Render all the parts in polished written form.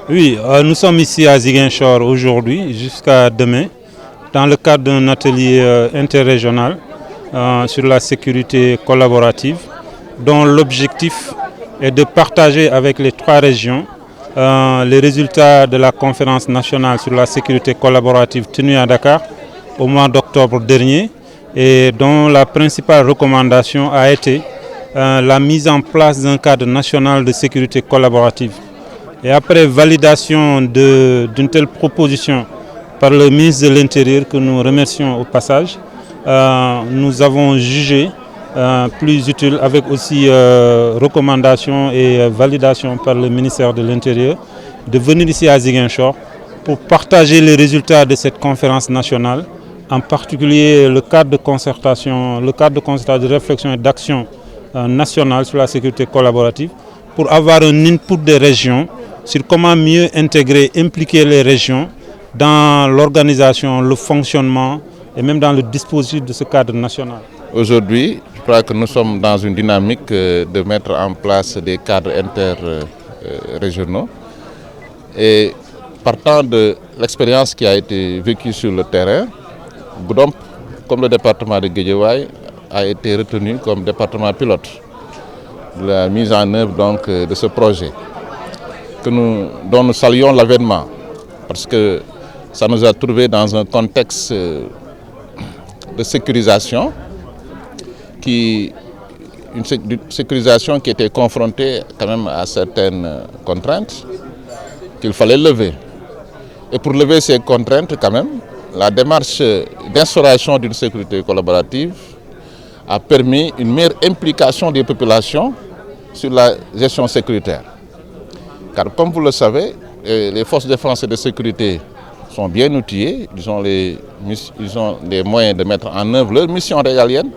Oui, nous sommes ici à Ziguinchor aujourd'hui jusqu'à demain dans le cadre d'un atelier interrégional sur la sécurité collaborative dont l'objectif est de partager avec les trois régions les résultats de la conférence nationale sur la sécurité collaborative tenue à Dakar au mois d'octobre dernier et dont la principale recommandation a été la mise en place d'un cadre national de sécurité collaborative. Et après validation d'une telle proposition par le ministre de l'Intérieur, que nous remercions au passage, nous avons jugé plus utile, avec aussi recommandation et validation par le ministère de l'Intérieur, de venir ici à Ziguinchor pour partager les résultats de cette conférence nationale, en particulier le cadre de concertation, de réflexion et d'action nationale sur la sécurité collaborative, pour avoir un input des régions sur comment mieux intégrer, impliquer les régions dans l'organisation, le fonctionnement et même dans le dispositif de ce cadre national. Aujourd'hui, je crois que nous sommes dans une dynamique de mettre en place des cadres interrégionaux. Et partant de l'expérience qui a été vécue sur le terrain, Goudomp, comme le département de Guédiawaye, a été retenu comme département pilote de la mise en œuvre donc, de ce projet, dont nous saluons l'avènement, parce que ça nous a trouvés dans un contexte de sécurisation, une sécurisation qui était confrontée quand même à certaines contraintes qu'il fallait lever. Et pour lever ces contraintes, quand même, la démarche d'instauration d'une sécurité collaborative a permis une meilleure implication des populations sur la gestion sécuritaire. Car comme vous le savez, les forces de défense et de sécurité sont bien outillées, ils ont les moyens de mettre en œuvre leur mission régalienne,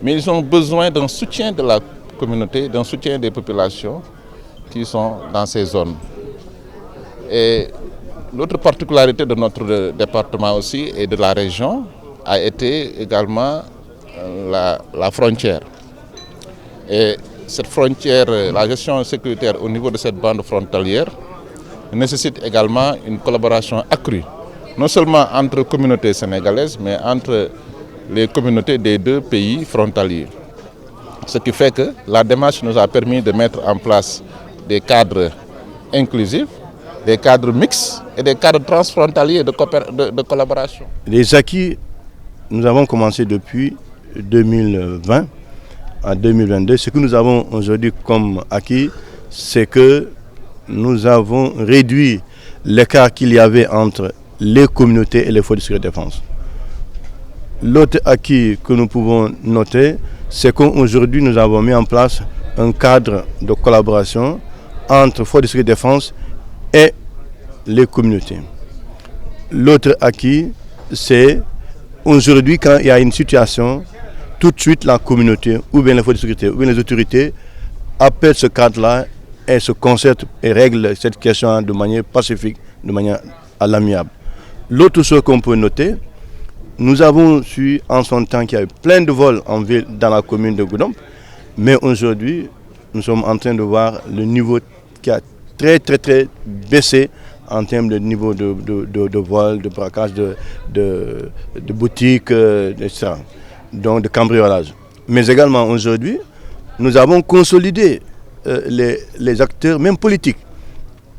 mais ils ont besoin d'un soutien de la communauté, d'un soutien des populations qui sont dans ces zones. Et l'autre particularité de notre département aussi et de la région a été également la frontière. Et cette frontière, la gestion sécuritaire au niveau de cette bande frontalière nécessite également une collaboration accrue, non seulement entre communautés sénégalaises, mais entre les communautés des deux pays frontaliers. Ce qui fait que la démarche nous a permis de mettre en place des cadres inclusifs, des cadres mixtes et des cadres transfrontaliers de collaboration. Les acquis, nous avons commencé depuis 2020 à 2022. Ce que nous avons aujourd'hui comme acquis, c'est que nous avons réduit l'écart qu'il y avait entre les communautés et les forces de sécurité et de défense. L'autre acquis que nous pouvons noter, c'est qu'aujourd'hui nous avons mis en place un cadre de collaboration entre forces de sécurité et de défense et les communautés. L'autre acquis, c'est aujourd'hui quand il y a une situation, tout de suite la communauté ou bien les forces de sécurité ou bien les autorités appellent ce cadre-là et se concertent et règlent cette question de manière pacifique, de manière à l'amiable. L'autre chose qu'on peut noter, nous avons su en son temps qu'il y a eu plein de vols en ville dans la commune de Goudomp, mais aujourd'hui, nous sommes en train de voir le niveau qui a très baissé en termes de niveau de vol, de braquage, de boutiques, etc. Donc de cambriolage. Mais également aujourd'hui, nous avons consolidé les acteurs, même politiques.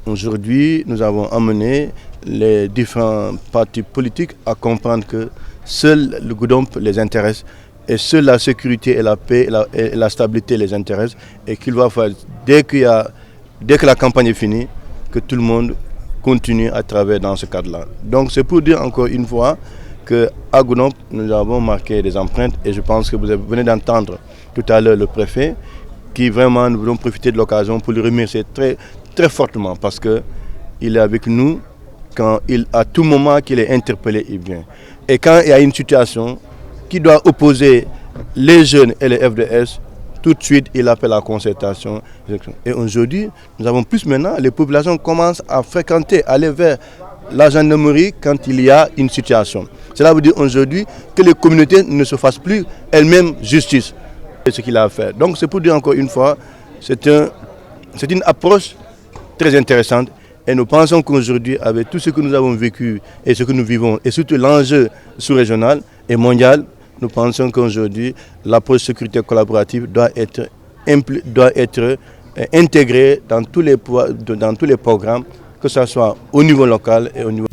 Aujourd'hui, nous avons amené les différents partis politiques à comprendre que seul le Goudomp les intéresse et seule la sécurité et la paix et la stabilité les intéressent et qu'il va falloir, dès que la campagne est finie, que tout le monde continue à travailler dans ce cadre-là. Donc c'est pour dire encore une fois qu'à Goudomp, nous avons marqué des empreintes et je pense que vous venez d'entendre tout à l'heure le préfet qui vraiment, nous voulons profiter de l'occasion pour le remercier très fortement parce qu'il est avec nous quand à tout moment qu'il est interpellé, il vient. Et quand il y a une situation qui doit opposer les jeunes et les FDS, tout de suite il appelle à la concertation. Et aujourd'hui, nous avons plus maintenant, les populations commencent à fréquenter, aller vers la gendarmerie quand il y a une situation. Cela veut dire aujourd'hui que les communautés ne se fassent plus elles-mêmes justice. C'est ce qu'il a à faire. Donc c'est pour dire encore une fois, c'est une approche très intéressante Et nous pensons qu'aujourd'hui, avec tout ce que nous avons vécu et ce que nous vivons, et surtout l'enjeu sous-régional et mondial, nous pensons qu'aujourd'hui, l'approche sécurité collaborative doit être intégrée dans tous les programmes, que ce soit au niveau local et au niveau